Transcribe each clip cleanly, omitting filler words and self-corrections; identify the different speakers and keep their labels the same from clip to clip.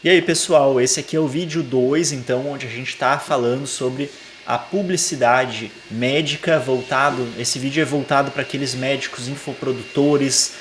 Speaker 1: E aí pessoal, esse aqui é o vídeo 2, então, onde a gente está falando sobre a publicidade médica voltado. Esse vídeo é voltado para aqueles médicos infoprodutores,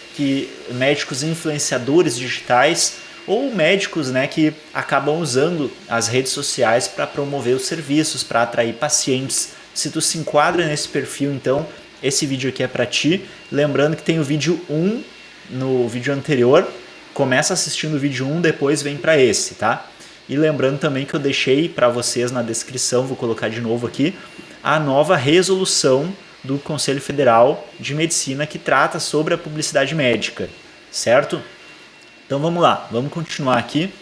Speaker 1: médicos influenciadores digitais ou médicos, né, que acabam usando as redes sociais para promover os serviços, para atrair pacientes. Se tu se enquadra nesse perfil, então esse vídeo aqui é para ti. Lembrando que tem o vídeo 1 no vídeo anterior. Começa assistindo o vídeo 1, depois vem para esse, tá? E lembrando também que eu deixei para vocês na descrição, vou colocar de novo aqui, a nova resolução do Conselho Federal de Medicina que trata sobre a publicidade médica, certo? Então vamos lá, vamos continuar aqui.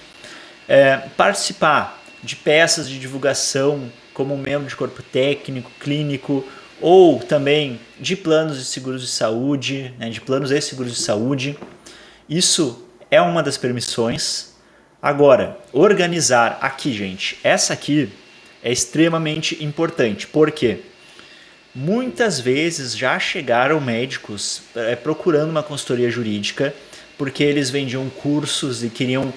Speaker 1: Participar de peças de divulgação como membro de corpo técnico, clínico, ou também de planos de seguros de saúde, né, de planos e seguros de saúde. Isso é uma das permissões. Agora, organizar aqui, gente, essa aqui é extremamente importante. Por quê? Muitas vezes já chegaram médicos procurando uma consultoria jurídica porque eles vendiam cursos e queriam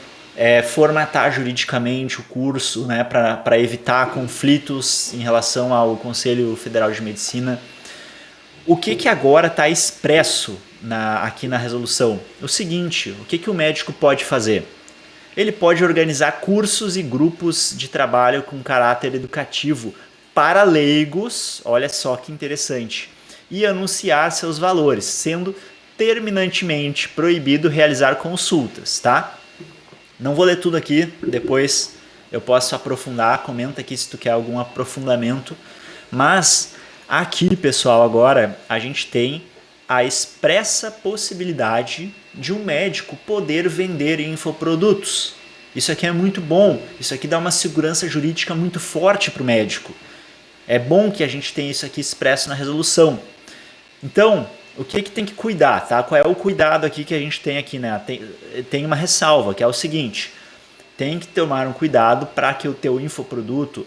Speaker 1: formatar juridicamente o curso, né, para evitar conflitos em relação ao Conselho Federal de Medicina. O que agora está expresso aqui na resolução? O seguinte, o que o médico pode fazer? Ele pode organizar cursos e grupos de trabalho com caráter educativo para leigos, olha só que interessante, e anunciar seus valores, sendo terminantemente proibido realizar consultas, tá? Não vou ler tudo aqui, depois eu posso aprofundar, comenta aqui se tu quer algum aprofundamento, mas aqui, pessoal, agora a gente tem a expressa possibilidade de um médico poder vender infoprodutos. Isso aqui é muito bom, isso aqui dá uma segurança jurídica muito forte para o médico. É bom que a gente tenha isso aqui expresso na resolução. Então, o que tem que cuidar, tá? Qual é o cuidado aqui que a gente tem aqui, né? Tem uma ressalva, que é o seguinte: tem que tomar um cuidado para que o teu infoproduto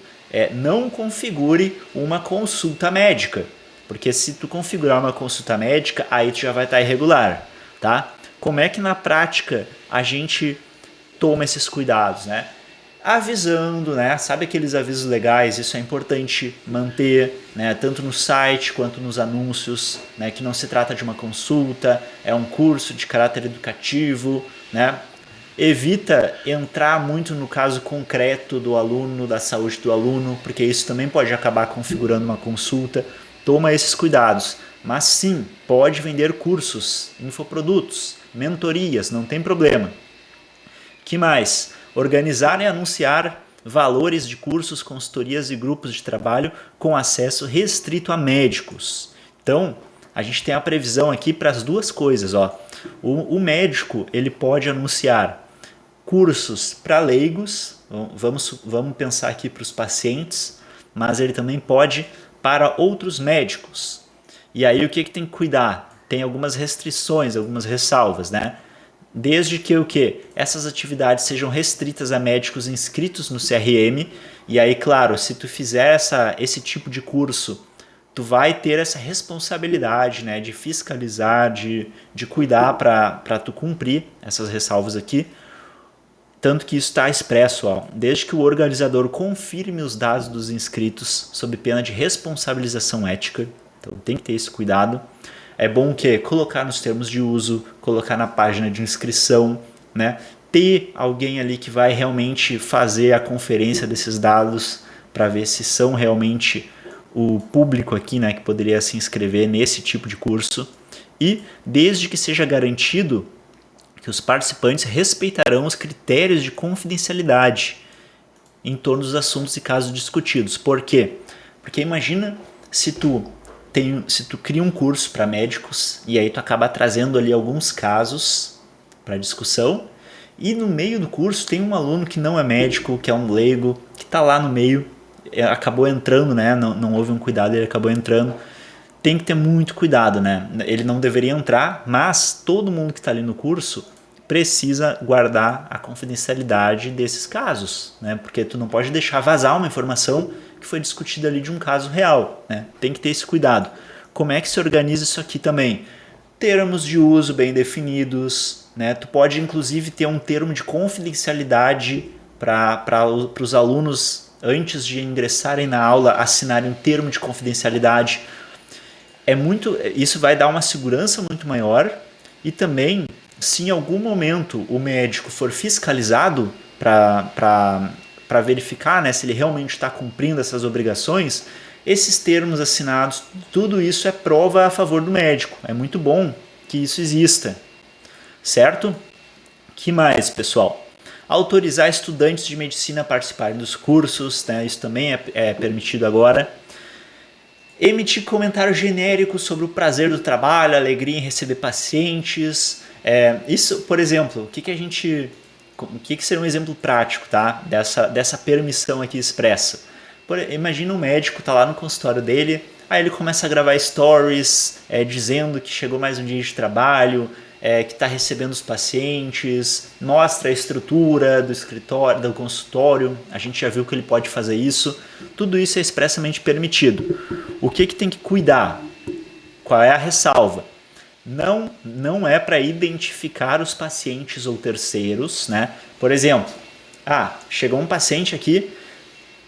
Speaker 1: não configure uma consulta médica. Porque se tu configurar uma consulta médica, aí tu já vai estar irregular, tá? Como é que na prática a gente toma esses cuidados, né? Avisando, né? Sabe aqueles avisos legais? Isso é importante manter, né? Tanto no site quanto nos anúncios, né? Que não se trata de uma consulta, é um curso de caráter educativo, né? Evita entrar muito no caso concreto do aluno, da saúde do aluno, porque isso também pode acabar configurando uma consulta. Toma esses cuidados, mas sim, pode vender cursos, infoprodutos, mentorias, não tem problema. Que mais? Organizar e anunciar valores de cursos, consultorias e grupos de trabalho com acesso restrito a médicos. Então, a gente tem a previsão aqui para as duas coisas, ó. O médico, ele pode anunciar cursos para leigos, vamos pensar aqui para os pacientes, mas ele também pode para outros médicos. E aí o que tem que cuidar? Tem algumas restrições, algumas ressalvas, né? Desde que essas atividades sejam restritas a médicos inscritos no CRM. E aí, claro, se tu fizer esse tipo de curso, tu vai ter essa responsabilidade, né, de fiscalizar, de cuidar para tu cumprir essas ressalvas aqui. Tanto que isso está expresso, ó, desde que o organizador confirme os dados dos inscritos sob pena de responsabilização ética. Então tem que ter esse cuidado. É bom colocar nos termos de uso, colocar na página de inscrição, né? Ter alguém ali que vai realmente fazer a conferência desses dados para ver se são realmente o público aqui, né, que poderia se inscrever nesse tipo de curso. E desde que seja garantido que os participantes respeitarão os critérios de confidencialidade em torno dos assuntos e casos discutidos. Por quê? Porque imagina se tu cria um curso para médicos e aí tu acaba trazendo ali alguns casos para discussão e no meio do curso tem um aluno que não é médico, que é um leigo, que está lá no meio, acabou entrando, né? Não houve um cuidado, ele acabou entrando. Tem que ter muito cuidado, né? Ele não deveria entrar, mas todo mundo que está ali no curso precisa guardar a confidencialidade desses casos, né? Porque tu não pode deixar vazar uma informação que foi discutida ali de um caso real, né? Tem que ter esse cuidado. Como é que se organiza isso aqui também? termos de uso bem definidos, né? Tu pode inclusive ter um termo de confidencialidade para os alunos, antes de ingressarem na aula, assinarem um termo de confidencialidade. Isso vai dar uma segurança muito maior. E também, se em algum momento o médico for fiscalizado para verificar, né, se ele realmente está cumprindo essas obrigações, esses termos assinados, tudo isso é prova a favor do médico. É muito bom que isso exista, certo? Que mais, pessoal? Autorizar estudantes de medicina a participarem dos cursos, né? Isso também é permitido agora. Emitir comentários genéricos sobre o prazer do trabalho, a alegria em receber pacientes. Isso, por exemplo, o que seria um exemplo prático, tá? dessa permissão aqui expressa? Imagina um médico tá lá no consultório dele, aí ele começa a gravar stories dizendo que chegou mais um dia de trabalho, que está recebendo os pacientes, mostra a estrutura do escritório, do consultório. A gente já viu que ele pode fazer isso. Tudo isso é expressamente permitido. O que tem que cuidar? Qual é a ressalva? Não é para identificar os pacientes ou terceiros, né? Por exemplo, chegou um paciente aqui,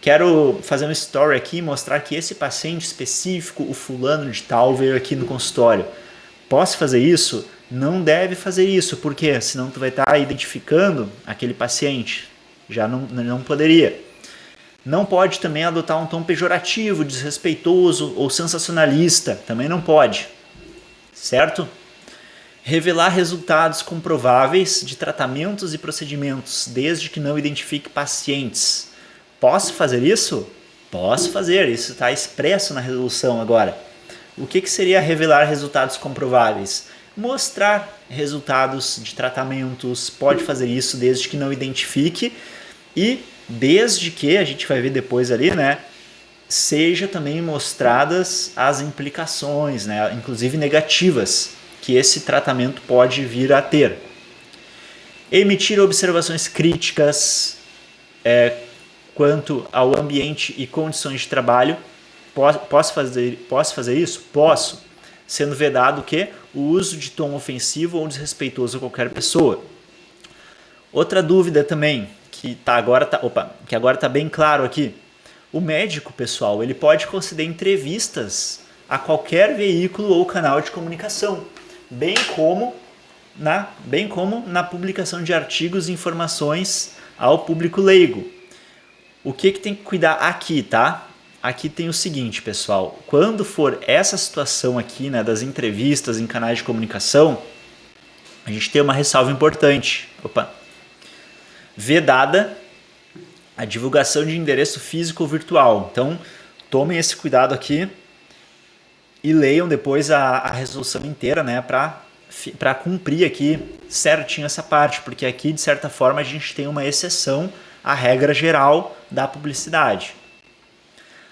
Speaker 1: quero fazer um story aqui e mostrar que esse paciente específico, o fulano de tal, veio aqui no consultório. Posso fazer isso? Não deve fazer isso, porque senão tu vai estar identificando aquele paciente. Já não poderia. Não pode também adotar um tom pejorativo, desrespeitoso ou sensacionalista. Também não pode. Certo? Revelar resultados comprováveis de tratamentos e procedimentos, desde que não identifique pacientes. Posso fazer isso? Posso fazer. Isso está expresso na resolução agora. O que seria revelar resultados comprováveis? Mostrar resultados de tratamentos, pode fazer isso desde que não identifique e desde que, a gente vai ver depois ali, né, seja também mostradas as implicações, né, inclusive negativas, que esse tratamento pode vir a ter. Emitir observações críticas quanto ao ambiente e condições de trabalho. Posso fazer isso? Posso. Sendo vedado o uso de tom ofensivo ou desrespeitoso a qualquer pessoa. Outra dúvida também, que agora está bem claro aqui. O médico, pessoal, ele pode conceder entrevistas a qualquer veículo ou canal de comunicação, bem como na publicação de artigos e informações ao público leigo. O que tem que cuidar aqui, tá? Aqui tem o seguinte, pessoal, quando for essa situação aqui, né, das entrevistas em canais de comunicação, a gente tem uma ressalva importante. Vedada a divulgação de endereço físico ou virtual. Então, tomem esse cuidado aqui e leiam depois a resolução inteira, né, para cumprir aqui certinho essa parte, porque aqui, de certa forma, a gente tem uma exceção à regra geral da publicidade.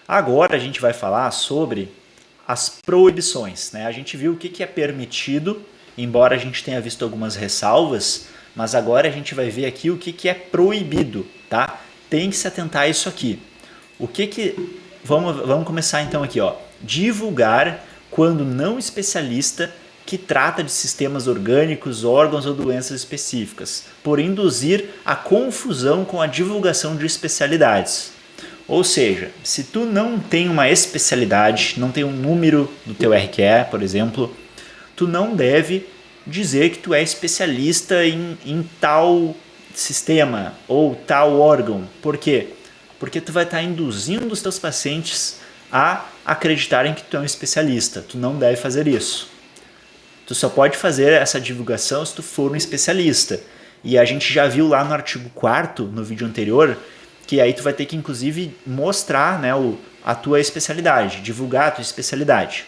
Speaker 1: Agora a gente vai falar sobre as proibições, né? A gente viu o que é permitido, embora a gente tenha visto algumas ressalvas, mas agora a gente vai ver aqui o que é proibido, tá? Tem que se atentar a isso aqui. Vamos começar então aqui, ó. Divulgar quando não especialista que trata de sistemas orgânicos, órgãos ou doenças específicas, por induzir a confusão com a divulgação de especialidades. Ou seja, se tu não tem uma especialidade, não tem um número do teu RQE, por exemplo, tu não deve dizer que tu é especialista em tal sistema ou tal órgão. Por quê? Porque tu vai estar induzindo os teus pacientes a acreditarem que tu é um especialista. Tu não deve fazer isso. Tu só pode fazer essa divulgação se tu for um especialista. E a gente já viu lá no artigo 4º, no vídeo anterior, que aí tu vai ter que, inclusive, mostrar, né, a tua especialidade, divulgar a tua especialidade.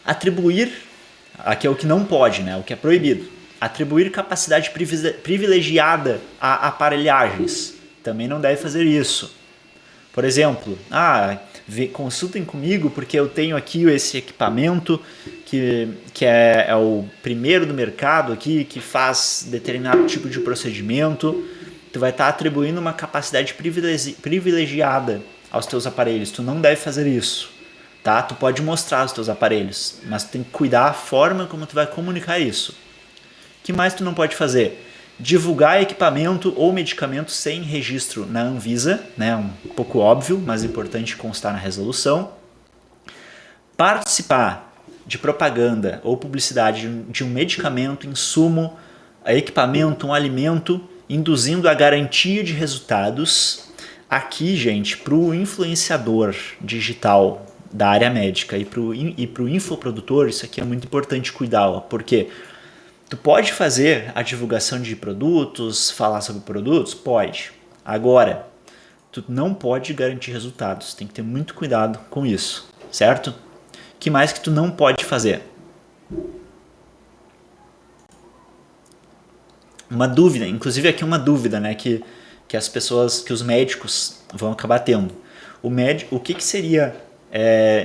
Speaker 1: Atribuir, aqui é o que não pode, né, o que é proibido. Atribuir capacidade privilegiada a aparelhagens. Também não deve fazer isso. Por exemplo, consultem comigo porque eu tenho aqui esse equipamento que é o primeiro do mercado aqui, que faz determinado tipo de procedimento. Tu vai estar atribuindo uma capacidade privilegiada aos teus aparelhos. Tu não deve fazer isso, tá? Tu pode mostrar os teus aparelhos, mas tu tem que cuidar a forma como tu vai comunicar isso. O que mais tu não pode fazer? Divulgar equipamento ou medicamento sem registro na Anvisa, né? Um pouco óbvio, mas importante constar na resolução. Participar de propaganda ou publicidade de um medicamento, insumo, equipamento, um alimento, induzindo a garantia de resultados. Aqui, gente, para o influenciador digital da área médica e para o infoprodutor, isso aqui é muito importante cuidar, ó, porque tu pode fazer a divulgação de produtos, falar sobre produtos? Pode. Agora, tu não pode garantir resultados. Tem que ter muito cuidado com isso, certo? O que mais que tu não pode fazer? Uma dúvida, inclusive aqui uma dúvida, né, que as pessoas, que os médicos vão acabar tendo. O que seria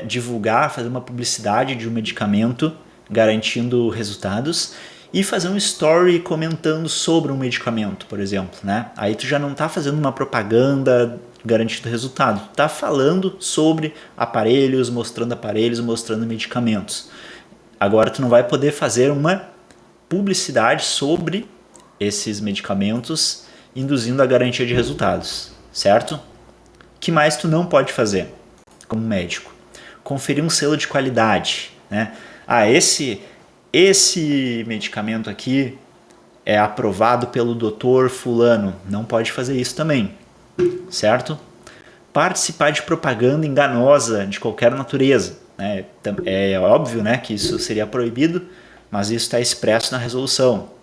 Speaker 1: divulgar, fazer uma publicidade de um medicamento garantindo resultados e fazer um story comentando sobre um medicamento, por exemplo, né? Aí tu já não está fazendo uma propaganda garantindo resultado, tu está falando sobre aparelhos, mostrando medicamentos. Agora tu não vai poder fazer uma publicidade sobre esses medicamentos induzindo a garantia de resultados, certo? O que mais tu não pode fazer como médico? Conferir um selo de qualidade, né? Ah, esse medicamento aqui é aprovado pelo doutor fulano. Não pode fazer isso também, certo? Participar de propaganda enganosa de qualquer natureza, né? É óbvio, né, que isso seria proibido, mas isso está expresso na resolução.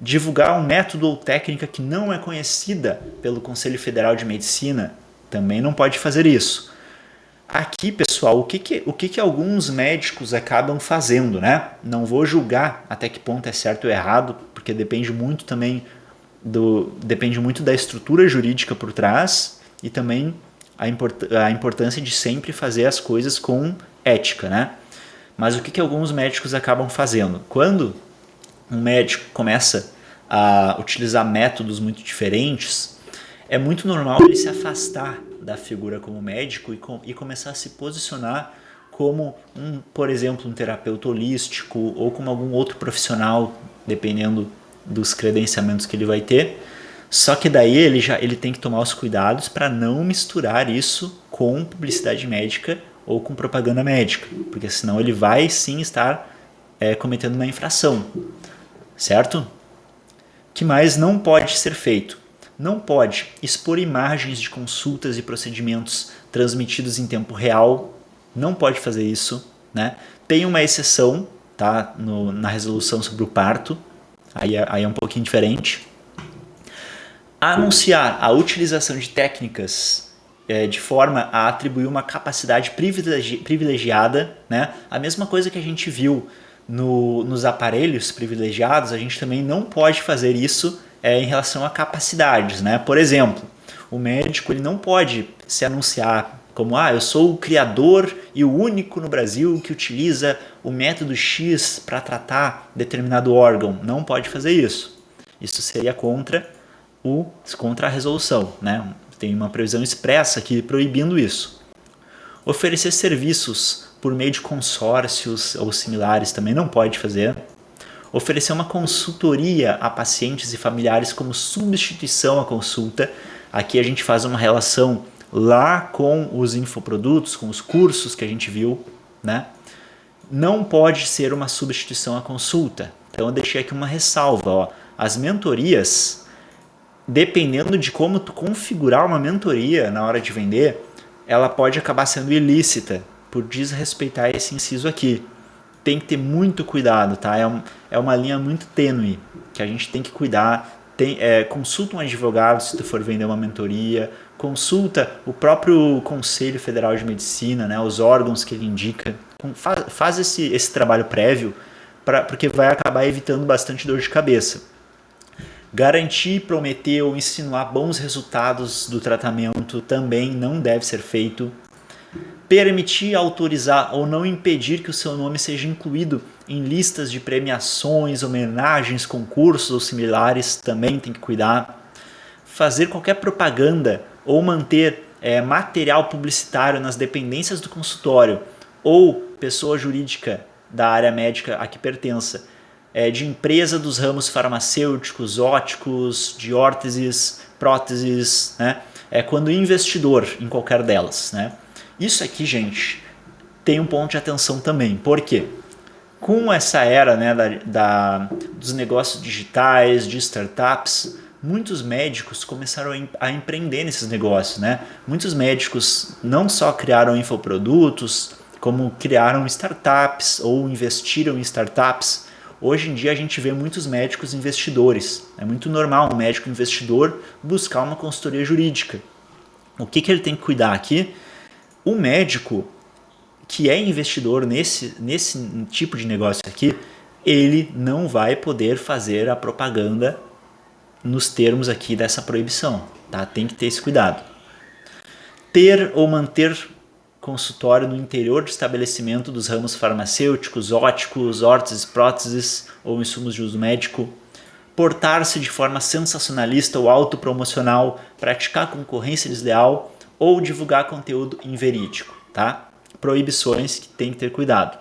Speaker 1: Divulgar um método ou técnica que não é conhecida pelo Conselho Federal de Medicina, também não pode fazer isso. Aqui, pessoal, o que alguns médicos acabam fazendo, né? Não vou julgar até que ponto é certo ou errado, porque depende muito também depende muito da estrutura jurídica por trás e também a importância de sempre fazer as coisas com ética, né? Mas o que alguns médicos acabam fazendo? Quando um médico começa a utilizar métodos muito diferentes, é muito normal ele se afastar da figura como médico e começar a se posicionar como, por exemplo, um terapeuta holístico ou como algum outro profissional, dependendo dos credenciamentos que ele vai ter. Só que daí ele tem que tomar os cuidados para não misturar isso com publicidade médica ou com propaganda médica, porque senão ele vai sim estar cometendo uma infração, certo? O que mais não pode ser feito? Não pode expor imagens de consultas e procedimentos transmitidos em tempo real, não pode fazer isso, né? Tem uma exceção, tá? Na resolução sobre o parto, aí é um pouquinho diferente. Anunciar a utilização de técnicas de forma a atribuir uma capacidade privilegiada, né? A mesma coisa que a gente viu nos aparelhos privilegiados, a gente também não pode fazer isso em relação a capacidades, né? Por exemplo, o médico ele não pode se anunciar como eu sou o criador e o único no Brasil que utiliza o método X para tratar determinado órgão. Não pode fazer isso. Isso seria contra a resolução, né? Tem uma previsão expressa aqui proibindo isso. Oferecer serviços por meio de consórcios ou similares também não pode fazer. Oferecer uma consultoria a pacientes e familiares como substituição à consulta. Aqui a gente faz uma relação lá com os infoprodutos, com os cursos que a gente viu, né? Não pode ser uma substituição à consulta. Então eu deixei aqui uma ressalva, ó. As mentorias, dependendo de como tu configurar uma mentoria na hora de vender, ela pode acabar sendo ilícita por desrespeitar esse inciso aqui. Tem que ter muito cuidado, tá? É uma linha muito tênue que a gente tem que cuidar. Consulta um advogado se tu for vender uma mentoria, consulta o próprio Conselho Federal de Medicina, né? Os órgãos que ele indica. Faz esse trabalho prévio, porque vai acabar evitando bastante dor de cabeça. Garantir, prometer ou insinuar bons resultados do tratamento também não deve ser feito. Permitir, autorizar ou não impedir que o seu nome seja incluído em listas de premiações, homenagens, concursos ou similares, também tem que cuidar. Fazer qualquer propaganda ou manter material publicitário nas dependências do consultório ou pessoa jurídica da área médica a que pertença, de empresa dos ramos farmacêuticos, óticos, de órteses, próteses, né? Quando investidor em qualquer delas, né? Isso aqui, gente, tem um ponto de atenção também. Por quê? Com essa era, né, dos negócios digitais, de startups, muitos médicos começaram a empreender nesses negócios, né? Muitos médicos não só criaram infoprodutos, como criaram startups ou investiram em startups. Hoje em dia a gente vê muitos médicos investidores. É muito normal um médico investidor buscar uma consultoria jurídica. O que ele tem que cuidar aqui? O médico que é investidor nesse tipo de negócio aqui, ele não vai poder fazer a propaganda nos termos aqui dessa proibição, tá? Tem que ter esse cuidado. Ter ou manter consultório no interior do estabelecimento dos ramos farmacêuticos, óticos, órteses, próteses ou insumos de uso médico. Portar-se de forma sensacionalista ou autopromocional, praticar concorrência desleal ou divulgar conteúdo inverídico, tá? Proibições que tem que ter cuidado.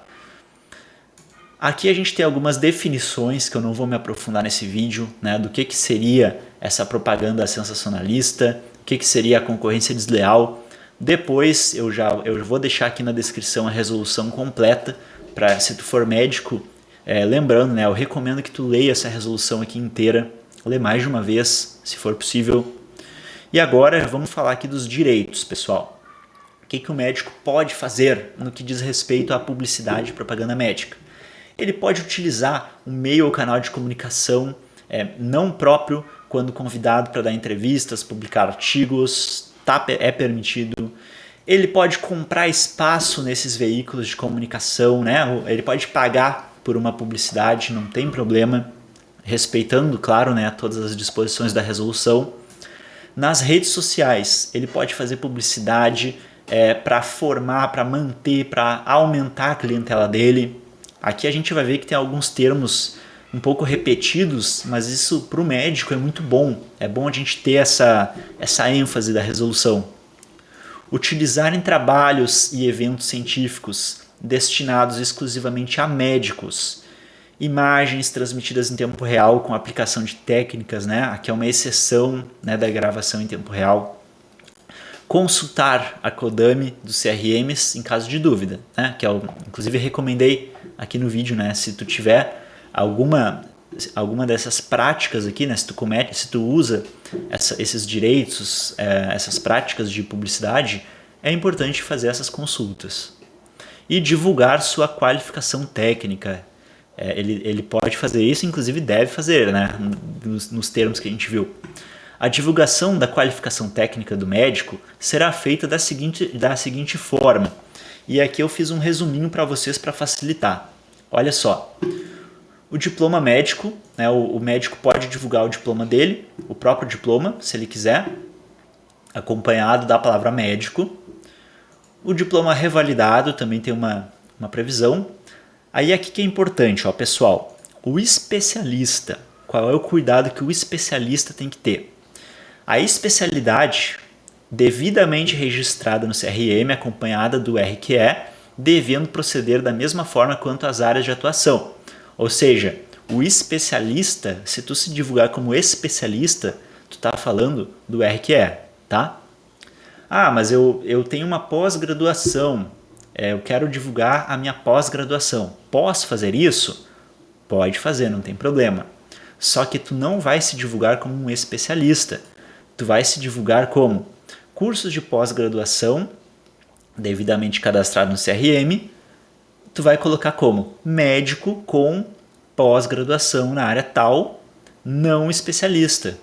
Speaker 1: Aqui a gente tem algumas definições que eu não vou me aprofundar nesse vídeo, né, do que seria essa propaganda sensacionalista, o que seria a concorrência desleal. Depois eu vou deixar aqui na descrição a resolução completa para, se tu for médico, lembrando, né, eu recomendo que tu leia essa resolução aqui inteira, lê mais de uma vez, se for possível. E agora vamos falar aqui dos direitos, pessoal. O que o médico pode fazer no que diz respeito à publicidade e propaganda médica? Ele pode utilizar um meio ou canal de comunicação não próprio quando convidado para dar entrevistas, publicar artigos, é permitido. Ele pode comprar espaço nesses veículos de comunicação, né? Ele pode pagar por uma publicidade, não tem problema, respeitando, claro, né, todas as disposições da resolução. Nas redes sociais, ele pode fazer publicidade para formar, para manter, para aumentar a clientela dele. Aqui a gente vai ver que tem alguns termos um pouco repetidos, mas isso para o médico é muito bom. É bom a gente ter essa ênfase da resolução. Utilizar em trabalhos e eventos científicos destinados exclusivamente a médicos. Imagens transmitidas em tempo real com aplicação de técnicas, né? Aqui é uma exceção, né, da gravação em tempo real. Consultar a Codami dos CRMs em caso de dúvida, né? Que eu inclusive recomendei aqui no vídeo, né? Se tu tiver alguma dessas práticas aqui, né? Se tu usa esses direitos, essas práticas de publicidade, é importante fazer essas consultas. E divulgar sua qualificação técnica. Ele pode fazer isso, inclusive deve fazer, né? Nos termos que a gente viu. A divulgação da qualificação técnica do médico será feita da seguinte forma. E aqui eu fiz um resuminho para vocês para facilitar. Olha só. O diploma médico, né, o médico pode divulgar o diploma dele, o próprio diploma, se ele quiser, acompanhado da palavra médico. O diploma revalidado também tem uma previsão. Aí aqui que é importante, ó, pessoal, o especialista. Qual é o cuidado que o especialista tem que ter? A especialidade devidamente registrada no CRM, acompanhada do RQE, devendo proceder da mesma forma quanto as áreas de atuação. Ou seja, o especialista, se tu se divulgar como especialista, tu está falando do RQE, tá? Ah, mas eu tenho uma pós-graduação, eu quero divulgar a minha pós-graduação. Posso fazer isso? Pode fazer, não tem problema. Só que tu não vai se divulgar como um especialista. Tu vai se divulgar como cursos de pós-graduação, devidamente cadastrado no CRM. Tu vai colocar como médico com pós-graduação na área tal, não especialista.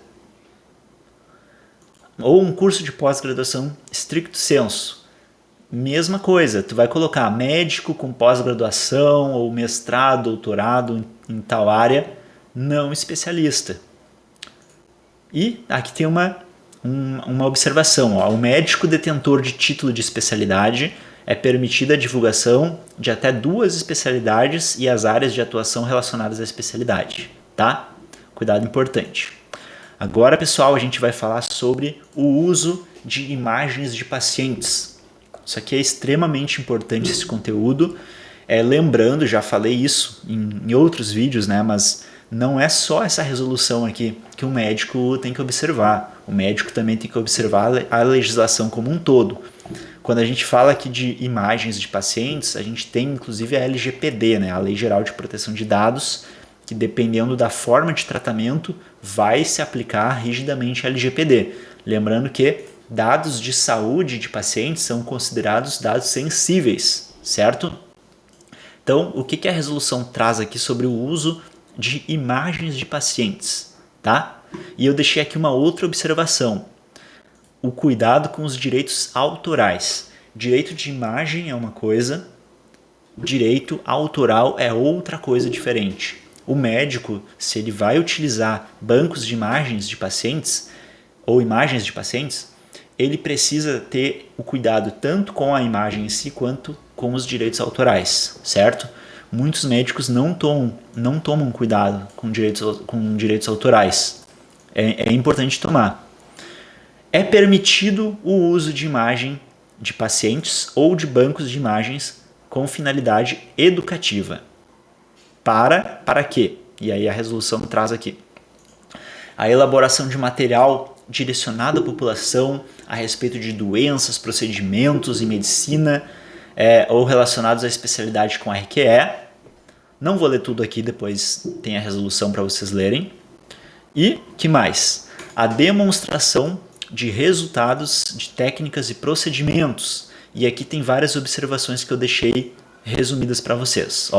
Speaker 1: Ou um curso de pós-graduação stricto sensu. Mesma coisa, tu vai colocar médico com pós-graduação ou mestrado, doutorado em tal área, não especialista. E aqui tem uma observação. Ó. O médico detentor de título de especialidade é permitida a divulgação de até 2 especialidades e as áreas de atuação relacionadas à especialidade. Tá? Cuidado importante. Agora, pessoal, a gente vai falar sobre o uso de imagens de pacientes. Isso aqui é extremamente importante, esse conteúdo. Lembrando, já falei isso em outros vídeos, né? Mas não é só essa resolução aqui que o médico tem que observar. O médico também tem que observar a legislação como um todo. Quando a gente fala aqui de imagens de pacientes, a gente tem inclusive a LGPD, né? A Lei Geral de Proteção de Dados, que dependendo da forma de tratamento, vai se aplicar rigidamente a LGPD. Lembrando que dados de saúde de pacientes são considerados dados sensíveis, certo? Então, o que a resolução traz aqui sobre o uso de imagens de pacientes, tá? E eu deixei aqui uma outra observação. O cuidado com os direitos autorais. Direito de imagem é uma coisa, direito autoral é outra coisa diferente. O médico, se ele vai utilizar bancos de imagens de pacientes ou imagens de pacientes, ele precisa ter o cuidado tanto com a imagem em si quanto com os direitos autorais, certo? Muitos médicos não tomam cuidado com direitos autorais. É importante tomar. É permitido o uso de imagem de pacientes ou de bancos de imagens com finalidade educativa. Para quê? E aí a resolução traz aqui. A elaboração de material direcionado à população a respeito de doenças, procedimentos e medicina ou relacionados à especialidade com RQE. Não vou ler tudo aqui, depois tem a resolução para vocês lerem. E que mais? A demonstração de resultados de técnicas e procedimentos. E aqui tem várias observações que eu deixei resumidas para vocês.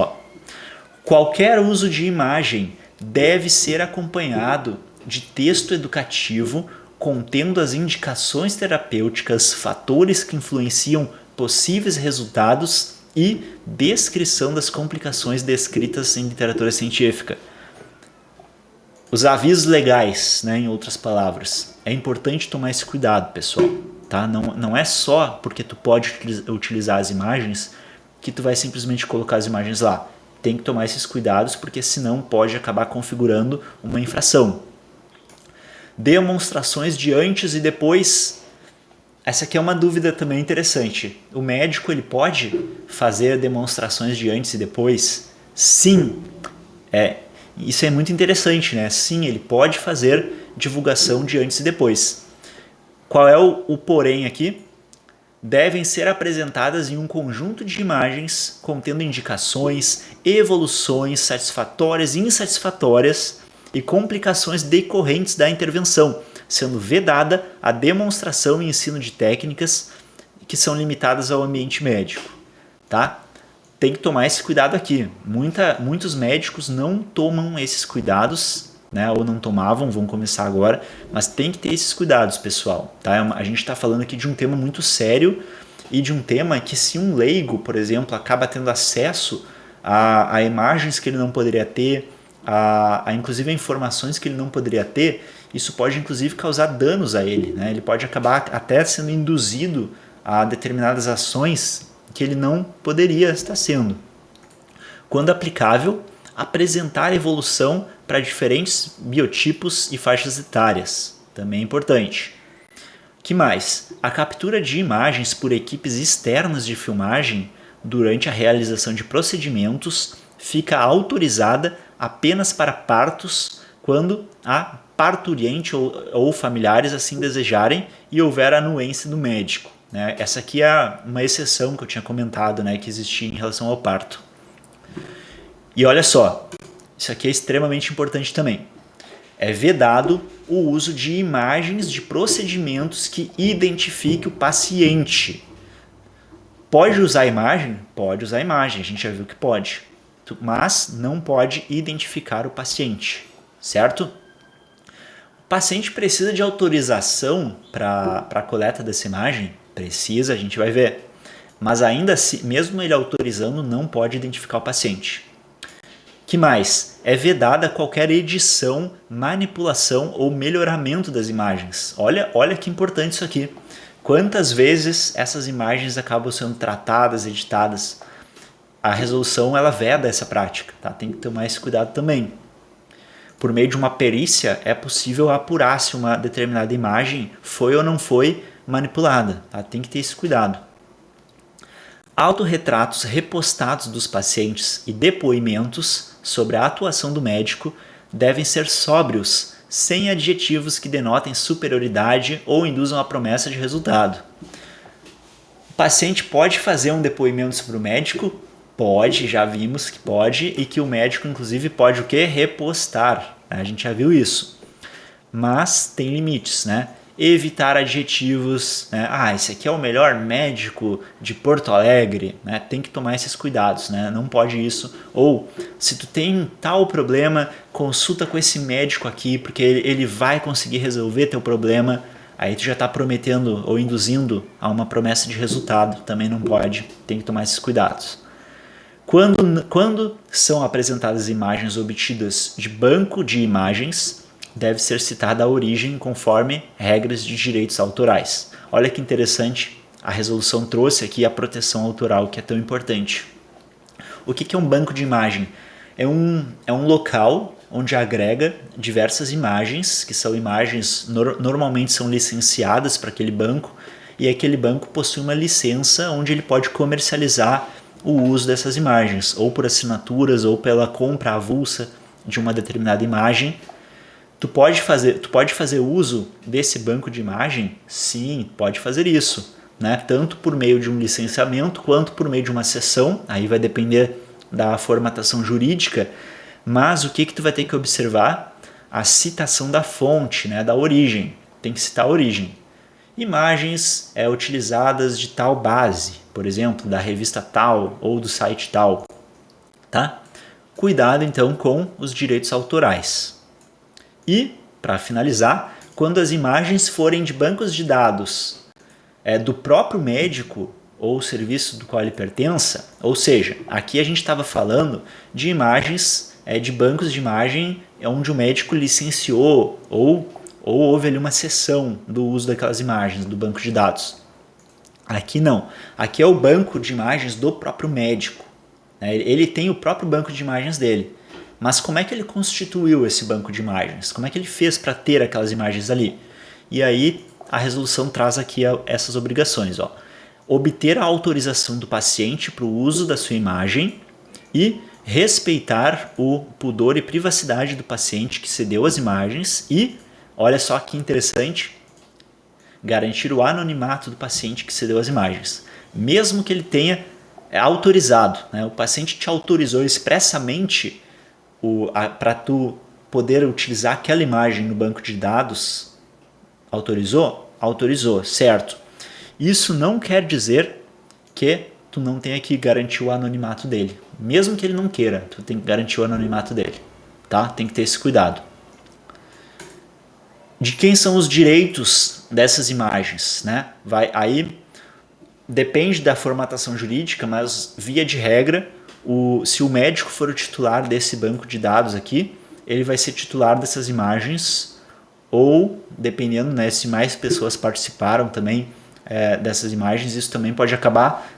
Speaker 1: Qualquer uso de imagem deve ser acompanhado de texto educativo contendo as indicações terapêuticas, fatores que influenciam possíveis resultados e descrição das complicações descritas em literatura científica. Os avisos legais, né, em outras palavras. É importante tomar esse cuidado, pessoal. Tá? Não é só porque tu pode utilizar as imagens que tu vai simplesmente colocar as imagens lá. Tem que tomar esses cuidados porque senão pode acabar configurando uma infração. Demonstrações de antes e depois. Essa aqui é uma dúvida também interessante. O médico ele pode fazer demonstrações de antes e depois? Sim. Isso é muito interessante, né? Sim, ele pode fazer divulgação de antes e depois. Qual é o porém aqui? Devem ser apresentadas em um conjunto de imagens contendo indicações, evoluções satisfatórias e insatisfatórias e complicações decorrentes da intervenção, sendo vedada a demonstração e ensino de técnicas que são limitadas ao ambiente médico. Tá? Tem que tomar esse cuidado aqui. Muitos médicos não tomam esses cuidados, né? Ou não tomavam, vão começar agora, mas tem que ter esses cuidados, pessoal. Tá? A gente está falando aqui de um tema muito sério e de um tema que se um leigo, por exemplo, acaba tendo acesso a imagens que ele não poderia ter, inclusive a informações que ele não poderia ter, isso pode inclusive causar danos a ele, né? Ele pode acabar até sendo induzido a determinadas ações que ele não poderia estar sendo. Quando aplicável, apresentar evolução para diferentes biotipos e faixas etárias, também é importante. Que mais? A captura de imagens por equipes externas de filmagem durante a realização de procedimentos fica autorizada apenas para partos quando a parturiente ou familiares assim desejarem e houver anuência do médico. Né? Essa aqui é uma exceção que eu tinha comentado, né, que existia em relação ao parto. E olha só, isso aqui é extremamente importante também. É vedado o uso de imagens de procedimentos que identifiquem o paciente. Pode usar imagem? Pode usar imagem, a gente já viu que pode. Mas não pode identificar o paciente, certo? O paciente precisa de autorização para a coleta dessa imagem? Precisa, a gente vai ver. Mas ainda assim, mesmo ele autorizando, não pode identificar o paciente. Que mais? É vedada qualquer edição, manipulação ou melhoramento das imagens. Olha que importante isso aqui. Quantas vezes essas imagens acabam sendo tratadas, editadas? A resolução ela veda essa prática, tá? Tem que tomar esse cuidado também. Por meio de uma perícia é possível apurar se uma determinada imagem foi ou não foi manipulada, tá? Tem que ter esse cuidado. Autorretratos repostados dos pacientes e depoimentos sobre a atuação do médico devem ser sóbrios, sem adjetivos que denotem superioridade ou induzam a promessa de resultado. O paciente pode fazer um depoimento sobre o médico? Pode, já vimos que pode, e que o médico inclusive pode o quê? Repostar. A gente já viu isso. Mas tem limites, né? Evitar adjetivos, né? Esse aqui é o melhor médico de Porto Alegre, né? Tem que tomar esses cuidados, né? Não pode isso. Ou, se tu tem tal problema, consulta com esse médico aqui, porque ele vai conseguir resolver teu problema. Aí tu já está prometendo ou induzindo a uma promessa de resultado. Também não pode, tem que tomar esses cuidados. Quando são apresentadas imagens obtidas de banco de imagens, deve ser citada a origem conforme regras de direitos autorais. Olha que interessante, a resolução trouxe aqui a proteção autoral, que é tão importante. O que é um banco de imagem? É um local onde agrega diversas imagens, que são imagens normalmente são licenciadas para aquele banco, e aquele banco possui uma licença onde ele pode comercializar o uso dessas imagens, ou por assinaturas, ou pela compra avulsa de uma determinada imagem. Tu pode fazer uso desse banco de imagem? Sim, pode fazer isso, né? Tanto por meio de um licenciamento quanto por meio de uma cessão. Aí vai depender da formatação jurídica, mas o que tu vai ter que observar? A citação da fonte, né? Da origem. Tem que citar a origem. Imagens utilizadas de tal base, por exemplo, da revista tal ou do site tal, tá? Cuidado então com os direitos autorais. E, para finalizar, quando as imagens forem de bancos de dados do próprio médico ou serviço do qual ele pertença, ou seja, aqui a gente estava falando de imagens de bancos de imagem onde o médico licenciou ou houve ali uma cessão do uso daquelas imagens do banco de dados. Aqui não, aqui é o banco de imagens do próprio médico, né? Ele tem o próprio banco de imagens dele. Mas como é que ele constituiu esse banco de imagens? Como é que ele fez para ter aquelas imagens ali? E aí a resolução traz aqui essas obrigações. Obter a autorização do paciente para o uso da sua imagem e respeitar o pudor e privacidade do paciente que cedeu as imagens e, olha só que interessante, garantir o anonimato do paciente que cedeu as imagens. Mesmo que ele tenha autorizado, né? O paciente te autorizou expressamente para tu poder utilizar aquela imagem no banco de dados, autorizou? Autorizou, certo. Isso não quer dizer que tu não tenha que garantir o anonimato dele. Mesmo que ele não queira, tu tem que garantir o anonimato dele, tá? Tem que ter esse cuidado. De quem são os direitos dessas imagens, né? Aí depende da formatação jurídica, mas via de regra, se o médico for o titular desse banco de dados aqui, ele vai ser titular dessas imagens, ou dependendo, né, se mais pessoas participaram também dessas imagens, isso também pode acabar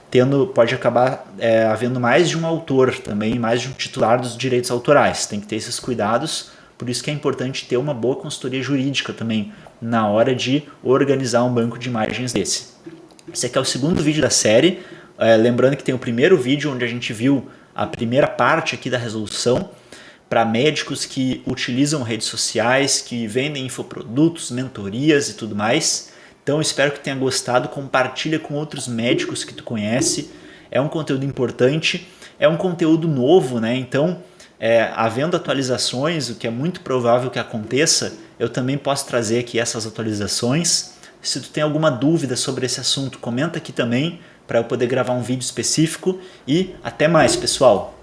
Speaker 1: havendo mais de um autor também, mais de um titular dos direitos autorais. Tem que ter esses cuidados, por isso que é importante ter uma boa consultoria jurídica também na hora de organizar um banco de imagens desse. Esse aqui é o segundo vídeo da série. Lembrando que tem o primeiro vídeo onde a gente viu a primeira parte aqui da resolução para médicos que utilizam redes sociais, que vendem infoprodutos, mentorias e tudo mais. Então espero que tenha gostado, compartilha com outros médicos que tu conhece. É um conteúdo importante, é um conteúdo novo, né? Então, havendo atualizações, o que é muito provável que aconteça, eu também posso trazer aqui essas atualizações. Se tu tem alguma dúvida sobre esse assunto, comenta aqui também, para eu poder gravar um vídeo específico e até mais, pessoal!